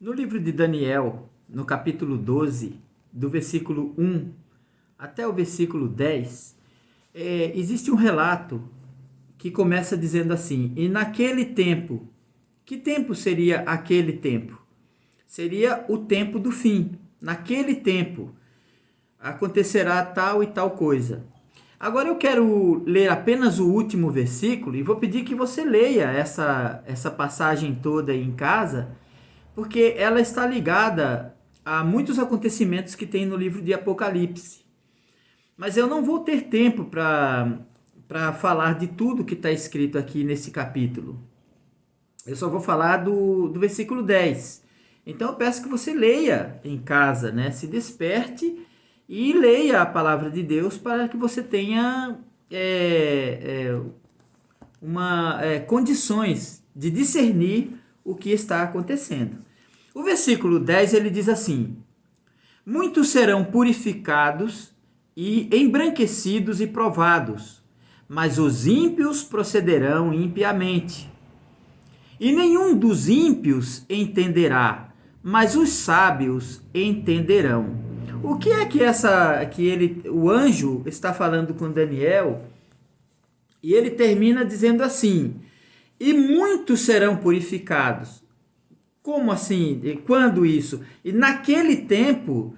No livro de Daniel, no capítulo 12, do versículo 1 até o versículo 10, existe um relato que começa dizendo assim: e naquele tempo, que tempo seria aquele tempo? Seria o tempo do fim. Naquele tempo acontecerá tal e tal coisa. Agora eu quero ler apenas o último versículo e vou pedir que você leia essa passagem toda aí em casa, porque ela está ligada a muitos acontecimentos que tem no livro de Apocalipse. Mas eu não vou ter tempo para falar de tudo que está escrito aqui nesse capítulo. Eu só vou falar do versículo 10. Então eu peço que você leia em casa, né? Se desperte e leia a palavra de Deus para que você tenha condições de discernir o que está acontecendo. O versículo 10 ele diz assim: muitos serão purificados e embranquecidos e provados, mas os ímpios procederão impiamente. E nenhum dos ímpios entenderá, mas os sábios entenderão. O que é que o anjo está falando com Daniel? E ele termina dizendo assim: e muitos serão purificados. Como assim? E quando isso? E naquele tempo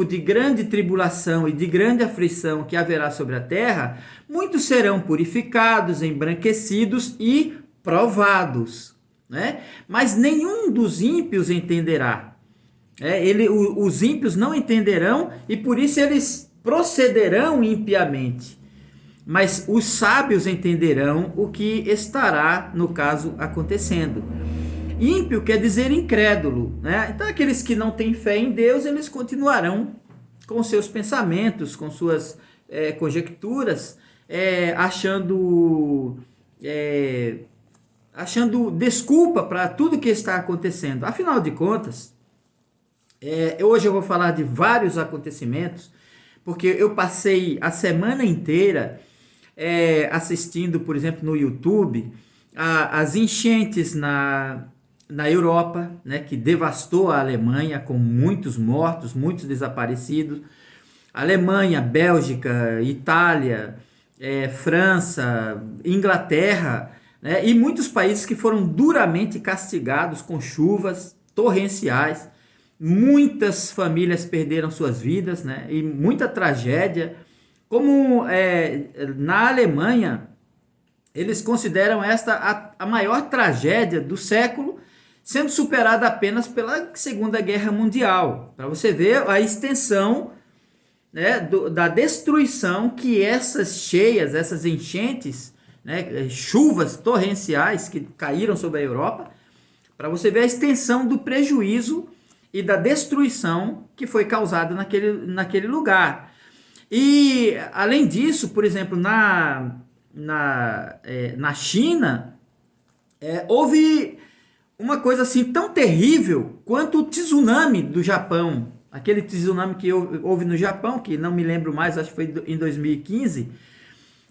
de grande tribulação e de grande aflição que haverá sobre a terra, muitos serão purificados, embranquecidos e provados, né? Mas nenhum dos ímpios entenderá. Os ímpios não entenderão e por isso eles procederão impiamente. Mas os sábios entenderão o que estará, no caso, acontecendo. Ímpio quer dizer incrédulo, né? Então aqueles que não têm fé em Deus, eles continuarão com seus pensamentos, com suas conjecturas, achando desculpa para tudo que está acontecendo. Afinal de contas, hoje eu vou falar de vários acontecimentos, porque eu passei a semana inteira assistindo, por exemplo, no YouTube, as enchentes na Europa, né, que devastou a Alemanha com muitos mortos, muitos desaparecidos. Alemanha, Bélgica, Itália, França, Inglaterra, né, e muitos países que foram duramente castigados com chuvas torrenciais. Muitas famílias perderam suas vidas, né, e muita tragédia. Como na Alemanha, eles consideram esta a maior tragédia do século, sendo superada apenas pela Segunda Guerra Mundial. Para você ver a extensão, né, da destruição que essas cheias, essas enchentes, né, chuvas torrenciais que caíram sobre a Europa, para você ver a extensão do prejuízo e da destruição que foi causada naquele lugar. E, além disso, por exemplo, na China, houve uma coisa assim tão terrível quanto o tsunami do Japão. Aquele tsunami que houve no Japão, que não me lembro mais, acho que foi em 2015.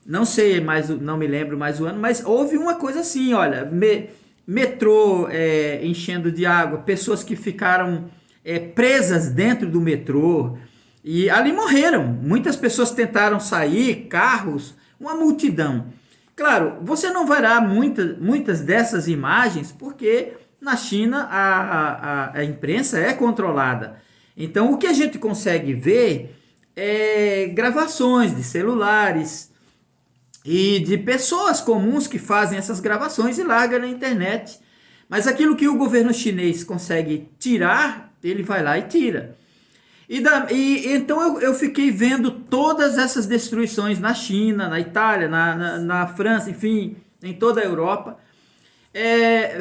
Não sei mais, não me lembro mais o ano, mas houve uma coisa assim, olha, metrô enchendo de água, pessoas que ficaram presas dentro do metrô e ali morreram. Muitas pessoas tentaram sair, carros, uma multidão. Claro, você não verá muitas dessas imagens, porque na China a imprensa é controlada. Então, o que a gente consegue ver é gravações de celulares e de pessoas comuns que fazem essas gravações e largam na internet. Mas aquilo que o governo chinês consegue tirar, ele vai lá e tira. Então eu fiquei vendo todas essas destruições na China, na Itália, na França, enfim, em toda a Europa.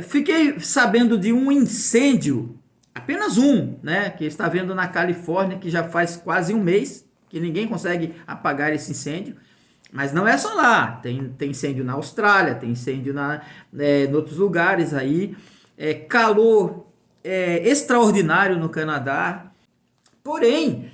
Fiquei sabendo de um incêndio, apenas um, né, que está vendo na Califórnia, que já faz quase um mês, que ninguém consegue apagar esse incêndio. Mas não é só lá, tem incêndio na Austrália, tem incêndio em outros lugares aí, calor extraordinário no Canadá. Porém,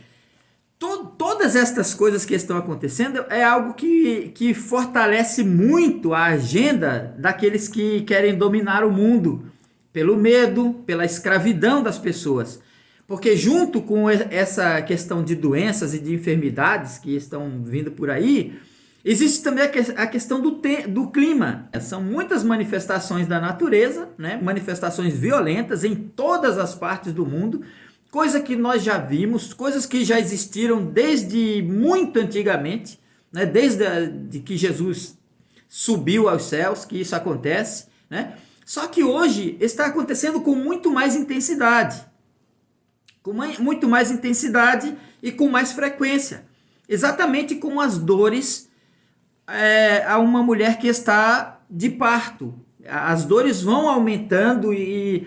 todas estas coisas que estão acontecendo é algo que fortalece muito a agenda daqueles que querem dominar o mundo pelo medo, pela escravidão das pessoas. Porque junto com essa questão de doenças e de enfermidades que estão vindo por aí, existe também a questão do clima. São muitas manifestações da natureza, né? Manifestações violentas em todas as partes do mundo, coisa que nós já vimos, coisas que já existiram desde muito antigamente, né? Desde que Jesus subiu aos céus, que isso acontece, né? Só que hoje está acontecendo com muito mais intensidade. Muito mais intensidade e com mais frequência. Exatamente como as dores a uma mulher que está de parto. As dores vão aumentando e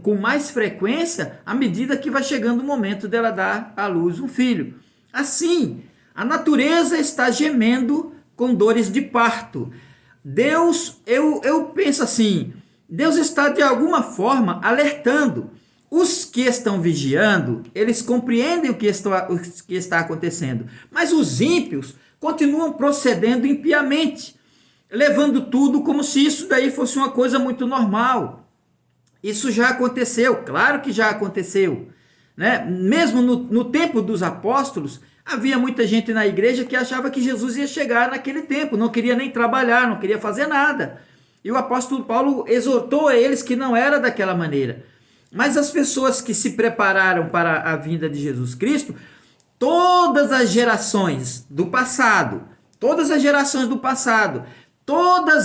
com mais frequência à medida que vai chegando o momento dela dar à luz um filho. Assim, a natureza está gemendo com dores de parto. Deus, eu penso assim, Deus está de alguma forma alertando. Os que estão vigiando, eles compreendem o que está acontecendo, mas os ímpios continuam procedendo impiamente, levando tudo como se isso daí fosse uma coisa muito normal. Isso já aconteceu, claro que já aconteceu, né? Mesmo no tempo dos apóstolos, havia muita gente na igreja que achava que Jesus ia chegar naquele tempo, não queria nem trabalhar, não queria fazer nada. E o apóstolo Paulo exortou a eles que não era daquela maneira. Mas as pessoas que se prepararam para a vinda de Jesus Cristo, todas as gerações do passado, todas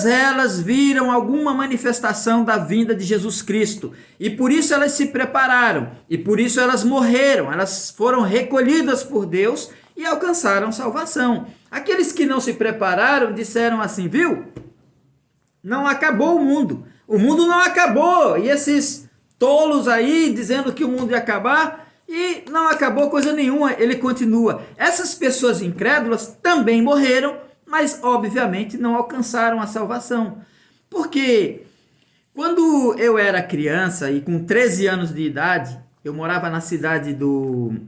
elas viram alguma manifestação da vinda de Jesus Cristo. E por isso elas se prepararam, e por isso elas morreram, elas foram recolhidas por Deus e alcançaram salvação. Aqueles que não se prepararam disseram assim, viu? Não acabou o mundo não acabou, e esses tolos aí dizendo que o mundo ia acabar, e não acabou coisa nenhuma, ele continua. Essas pessoas incrédulas também morreram, mas obviamente não alcançaram a salvação. Porque quando eu era criança e com 13 anos de idade, eu morava na cidade do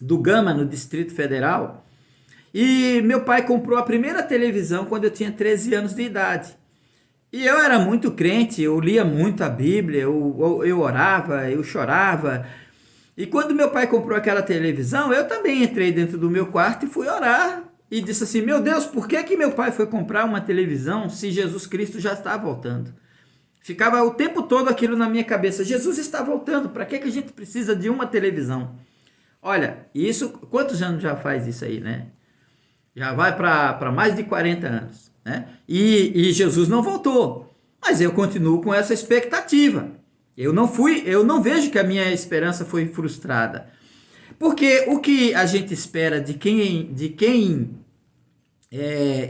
Gama, no Distrito Federal, e meu pai comprou a primeira televisão quando eu tinha 13 anos de idade. E eu era muito crente, eu lia muito a Bíblia, eu orava, eu chorava. E quando meu pai comprou aquela televisão, eu também entrei dentro do meu quarto e fui orar. E disse assim, meu Deus, por que meu pai foi comprar uma televisão se Jesus Cristo já está voltando? Ficava o tempo todo aquilo na minha cabeça, Jesus está voltando, para que a gente precisa de uma televisão? Olha, isso, quantos anos já faz isso aí, né? Já vai para mais de 40 anos. Né? E Jesus não voltou, mas eu continuo com essa expectativa. Eu não vejo que a minha esperança foi frustrada, porque o que a gente espera de quem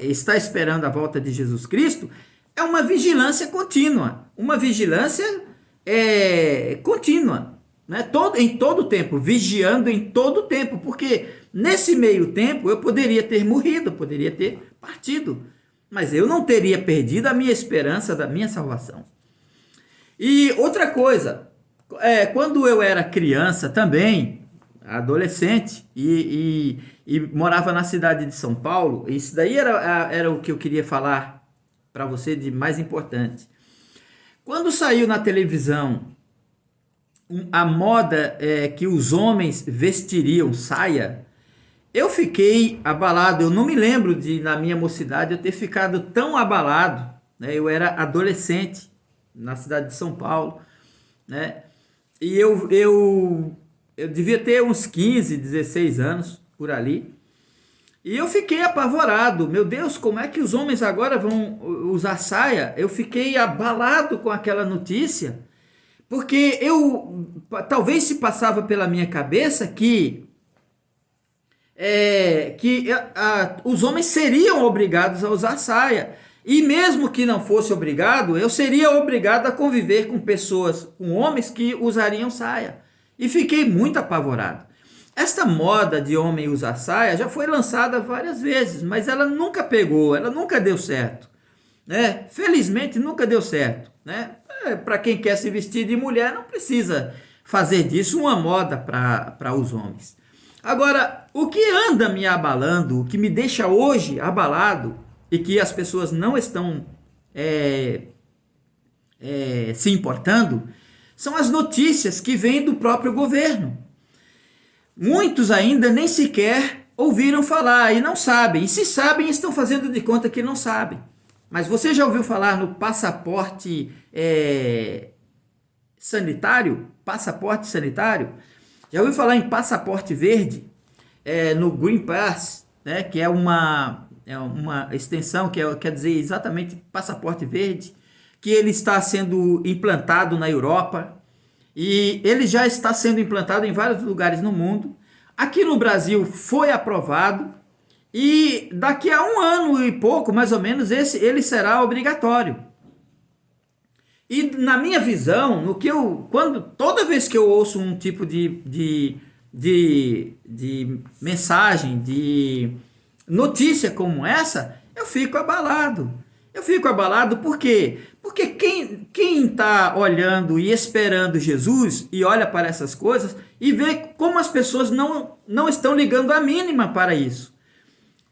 está esperando a volta de Jesus Cristo é uma vigilância contínua, contínua, né? Em todo tempo, vigiando em todo tempo, porque nesse meio tempo eu poderia ter morrido, poderia ter partido, mas eu não teria perdido a minha esperança da minha salvação. E outra coisa, quando eu era criança também, adolescente, e morava na cidade de São Paulo, isso daí era o que eu queria falar para você de mais importante. Quando saiu na televisão a moda que os homens vestiriam saia, eu fiquei abalado. Eu não me lembro na minha mocidade, eu ter ficado tão abalado, né? Eu era adolescente na cidade de São Paulo, né? E eu devia ter uns 15, 16 anos por ali. E eu fiquei apavorado. Meu Deus, como é que os homens agora vão usar saia? Eu fiquei abalado com aquela notícia, porque talvez se passava pela minha cabeça que os homens seriam obrigados a usar saia. E mesmo que não fosse obrigado, eu seria obrigado a conviver com homens que usariam saia. E fiquei muito apavorado. Esta moda de homem usar saia já foi lançada várias vezes, mas ela nunca pegou, ela nunca deu certo, né? Felizmente nunca deu certo, né? Para quem quer se vestir de mulher, não precisa fazer disso uma moda para os homens. Agora, o que anda me abalando, o que me deixa hoje abalado, e que as pessoas não estão se importando, são as notícias que vêm do próprio governo. Muitos ainda nem sequer ouviram falar e não sabem. E se sabem, estão fazendo de conta que não sabem. Mas você já ouviu falar no passaporte sanitário? Passaporte sanitário? Já ouviu falar em passaporte verde? No Green Pass, né, que é uma extensão que quer dizer exatamente passaporte verde, que ele está sendo implantado na Europa e ele já está sendo implantado em vários lugares no mundo. Aqui no Brasil foi aprovado e daqui a 1 ano e pouco, mais ou menos, ele será obrigatório. E na minha visão, toda vez que eu ouço um tipo de mensagem, de notícia como essa, eu fico abalado. Eu fico abalado por quê? Porque quem está olhando e esperando Jesus e olha para essas coisas e vê como as pessoas não estão ligando a mínima para isso.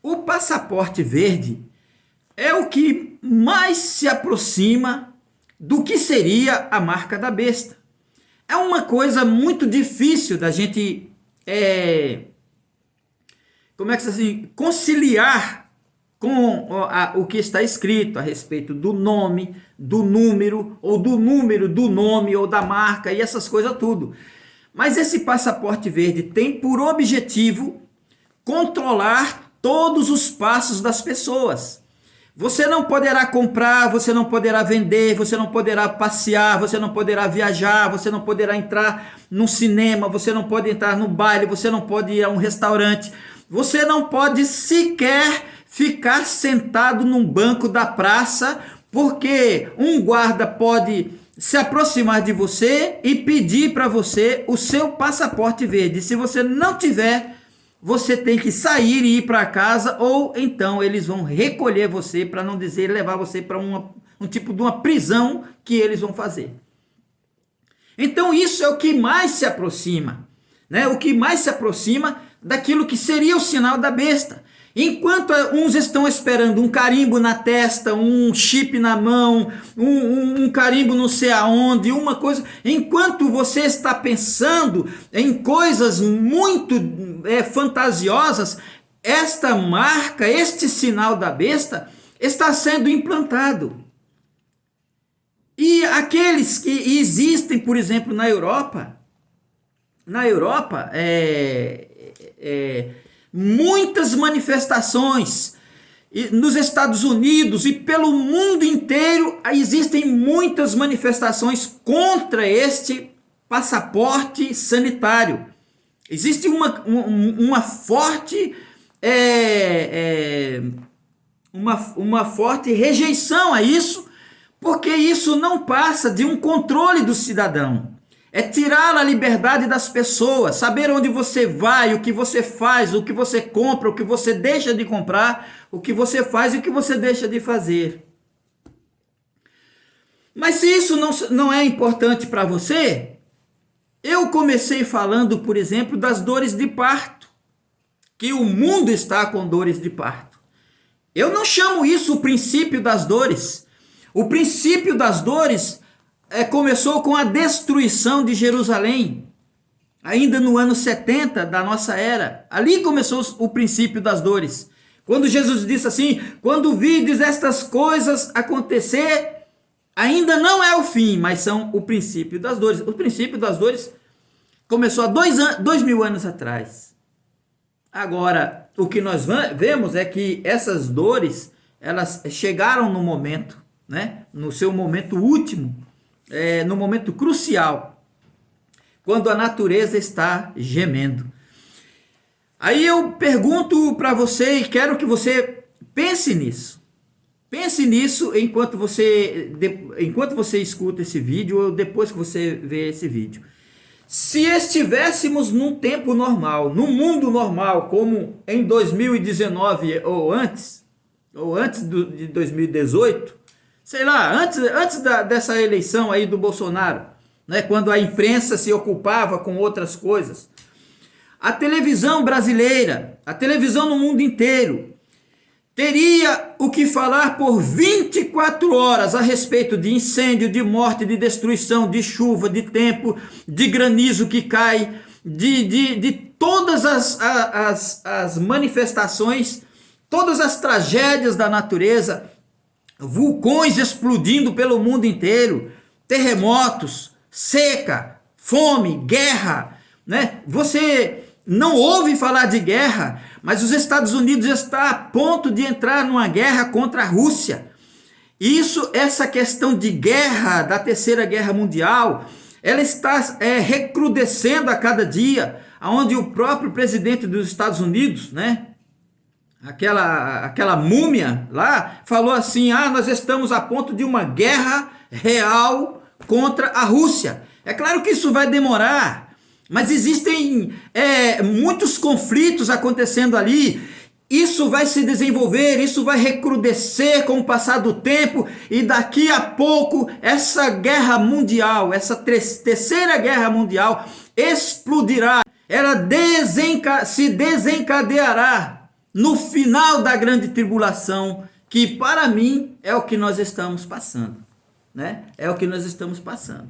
O passaporte verde é o que mais se aproxima do que seria a marca da besta. É uma coisa muito difícil da gente conciliar com o que está escrito a respeito do nome, do número, ou do número do nome, ou da marca, e essas coisas tudo. Mas esse passaporte verde tem por objetivo controlar todos os passos das pessoas. Você não poderá comprar, você não poderá vender, você não poderá passear, você não poderá viajar, você não poderá entrar num cinema, você não pode entrar no baile, você não pode ir a um restaurante, você não pode sequer ficar sentado num banco da praça, porque um guarda pode se aproximar de você e pedir para você o seu passaporte verde. Se você não tiver, você tem que sair e ir para casa, ou então eles vão recolher você, para não dizer levar você para um tipo de uma prisão que eles vão fazer. Então isso é o que mais se aproxima, né? O que mais se aproxima daquilo que seria o sinal da besta. Enquanto uns estão esperando um carimbo na testa, um chip na mão, um carimbo não sei aonde, uma coisa, enquanto você está pensando em coisas muito fantasiosas, esta marca, este sinal da besta está sendo implantado. E aqueles que existem, por exemplo, na Europa, muitas manifestações nos Estados Unidos e pelo mundo inteiro, existem muitas manifestações contra este passaporte sanitário. Existe uma forte uma forte rejeição a isso, porque isso não passa de um controle do cidadão. É tirar a liberdade das pessoas, saber onde você vai, o que você faz, o que você compra, o que você deixa de comprar, o que você faz e o que você deixa de fazer. Mas se isso não é importante para você, eu comecei falando, por exemplo, das dores de parto, que o mundo está com dores de parto. Eu não chamo isso o princípio das dores. O princípio das dores começou com a destruição de Jerusalém, ainda no ano 70 da nossa era. Ali começou o princípio das dores. Quando Jesus disse assim: quando vides estas coisas acontecer, ainda não é o fim, mas são o princípio das dores. O princípio das dores começou há 2000 anos atrás. Agora, o que nós vemos é que essas dores, elas chegaram no momento, né? No seu momento último, no momento crucial, quando a natureza está gemendo. Aí eu pergunto para você e quero que você pense nisso. Pense nisso enquanto você escuta esse vídeo ou depois que você vê esse vídeo. Se estivéssemos num tempo normal, num mundo normal, como em 2019 ou antes de 2018, sei lá, antes dessa eleição aí do Bolsonaro, né, quando a imprensa se ocupava com outras coisas, a televisão brasileira, a televisão no mundo inteiro, teria o que falar por 24 horas a respeito de incêndio, de morte, de destruição, de chuva, de tempo, de granizo que cai, de todas as manifestações, todas as tragédias da natureza, vulcões explodindo pelo mundo inteiro, terremotos, seca, fome, guerra, né? Você não ouve falar de guerra, mas os Estados Unidos está a ponto de entrar numa guerra contra a Rússia. Essa questão de guerra, da Terceira Guerra Mundial, ela está recrudescendo a cada dia, onde o próprio presidente dos Estados Unidos, né, aquela múmia lá, falou assim: nós estamos a ponto de uma guerra real contra a Rússia. É claro que isso vai demorar, mas existem muitos conflitos acontecendo ali. Isso vai se desenvolver, isso vai recrudescer com o passar do tempo, e daqui a pouco essa guerra mundial, essa terceira guerra mundial explodirá. Ela se desencadeará no final da grande tribulação, que para mim é o que nós estamos passando, né? É o que nós estamos passando.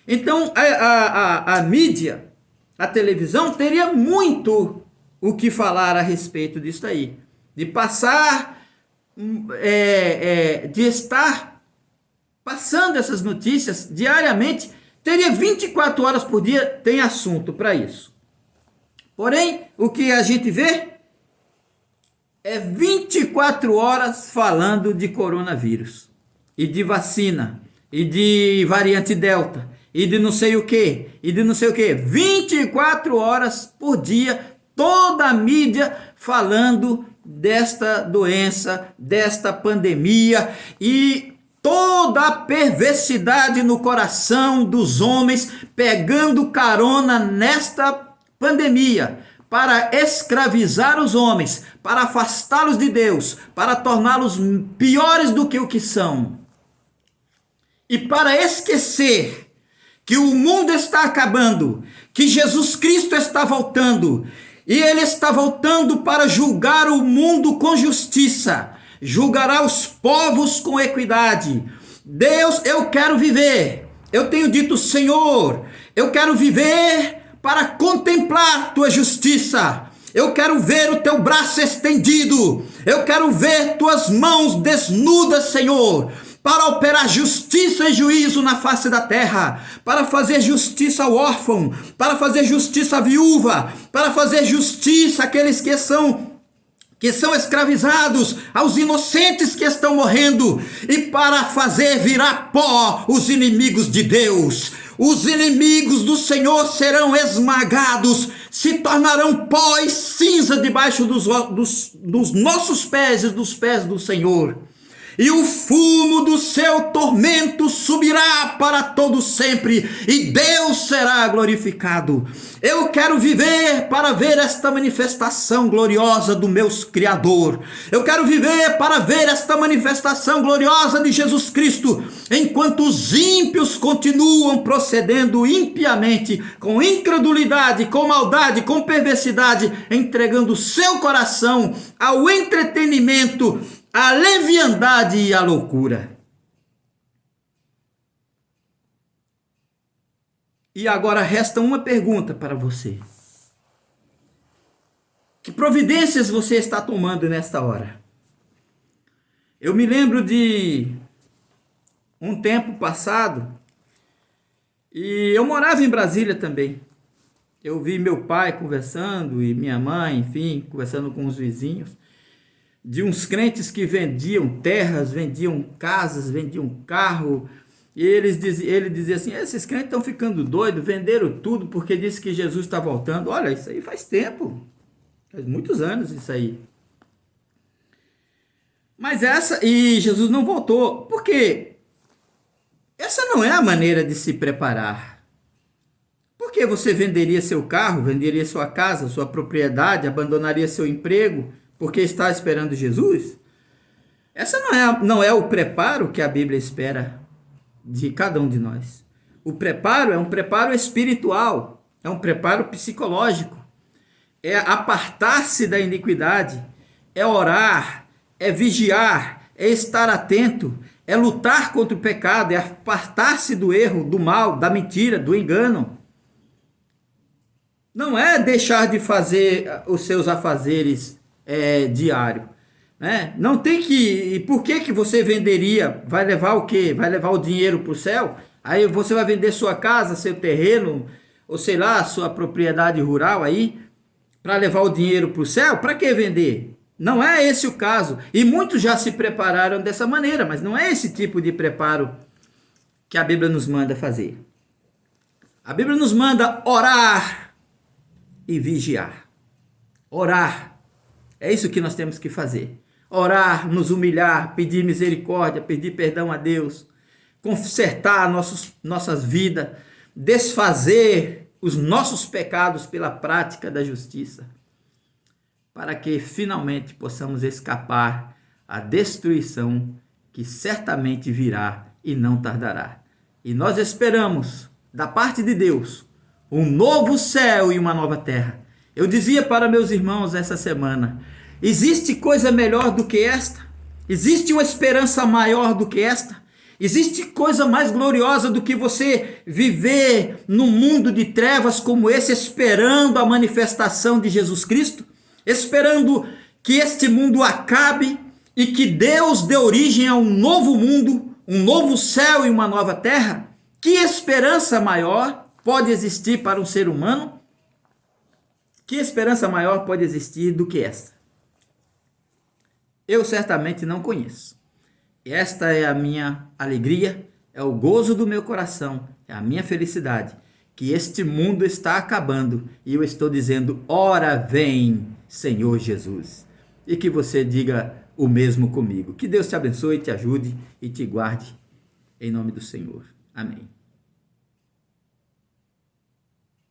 Então a mídia, a televisão, teria muito o que falar a respeito disso aí, de passar, de estar passando essas notícias diariamente. Teria 24 horas por dia, tem assunto para isso. Porém, o que a gente vê é 24 horas falando de coronavírus, e de vacina, e de variante Delta, e de não sei o que, 24 horas por dia, toda a mídia falando desta doença, desta pandemia, e toda a perversidade no coração dos homens pegando carona nesta pandemia, para escravizar os homens, para afastá-los de Deus, para torná-los piores do que o que são, e para esquecer que o mundo está acabando, que Jesus Cristo está voltando, e Ele está voltando para julgar o mundo com justiça, julgará os povos com equidade. Deus, eu quero viver, eu tenho dito: Senhor, eu quero viver para contemplar tua justiça, eu quero ver o teu braço estendido, eu quero ver tuas mãos desnudas, Senhor, para operar justiça e juízo na face da terra, para fazer justiça ao órfão, para fazer justiça à viúva, para fazer justiça àqueles que são escravizados, aos inocentes que estão morrendo, e para fazer virar pó os inimigos de Deus. Os inimigos do Senhor serão esmagados, se tornarão pó e cinza debaixo dos nossos pés e dos pés do Senhor. E o fumo do seu tormento subirá para todo sempre, e Deus será glorificado. Eu quero viver para ver esta manifestação gloriosa do meu Criador. Eu quero viver para ver esta manifestação gloriosa de Jesus Cristo, enquanto os ímpios continuam procedendo impiamente, com incredulidade, com maldade, com perversidade, entregando o seu coração ao entretenimento, a leviandade e a loucura. E agora resta uma pergunta para você: que providências você está tomando nesta hora? Eu me lembro de um tempo passado, e eu morava em Brasília também. Eu vi meu pai conversando, e minha mãe, enfim, conversando com os vizinhos, de uns crentes que vendiam terras, vendiam casas, vendiam carro, e ele dizia assim: esses crentes estão ficando doidos, venderam tudo porque disse que Jesus está voltando. Olha, isso aí faz tempo, faz muitos anos isso aí. Mas e Jesus não voltou, porque essa não é a maneira de se preparar. Por que você venderia seu carro, venderia sua casa, sua propriedade, abandonaria seu emprego, porque está esperando Jesus? Essa não é o preparo que a Bíblia espera de cada um de nós. O preparo é um preparo espiritual, é um preparo psicológico, é apartar-se da iniquidade, é orar, é vigiar, é estar atento, é lutar contra o pecado, é apartar-se do erro, do mal, da mentira, do engano. Não é deixar de fazer os seus afazeres diário, né? Não tem que... E por que você venderia? Vai levar o quê? Vai levar o dinheiro para o céu? Aí você vai vender sua casa, seu terreno, ou sei lá, sua propriedade rural aí, para levar o dinheiro para o céu? Para que vender? Não é esse o caso. E muitos já se prepararam dessa maneira, mas não é esse tipo de preparo que a Bíblia nos manda fazer. A Bíblia nos manda orar e vigiar. Orar. É isso que nós temos que fazer. Orar, nos humilhar, pedir misericórdia, pedir perdão a Deus, consertar nossas vidas, desfazer os nossos pecados pela prática da justiça, para que finalmente possamos escapar à destruição que certamente virá e não tardará. E nós esperamos, da parte de Deus, um novo céu e uma nova terra. Eu dizia para meus irmãos essa semana: existe coisa melhor do que esta? Existe uma esperança maior do que esta? Existe coisa mais gloriosa do que você viver num mundo de trevas como esse, esperando a manifestação de Jesus Cristo? Esperando que este mundo acabe e que Deus dê origem a um novo mundo, um novo céu e uma nova terra? Que esperança maior pode existir para um ser humano? Que esperança maior pode existir do que essa? Eu certamente não conheço. Esta é a minha alegria, é o gozo do meu coração, é a minha felicidade, que este mundo está acabando e eu estou dizendo: ora vem, Senhor Jesus. E que você diga o mesmo comigo. Que Deus te abençoe, te ajude e te guarde, em nome do Senhor. Amém.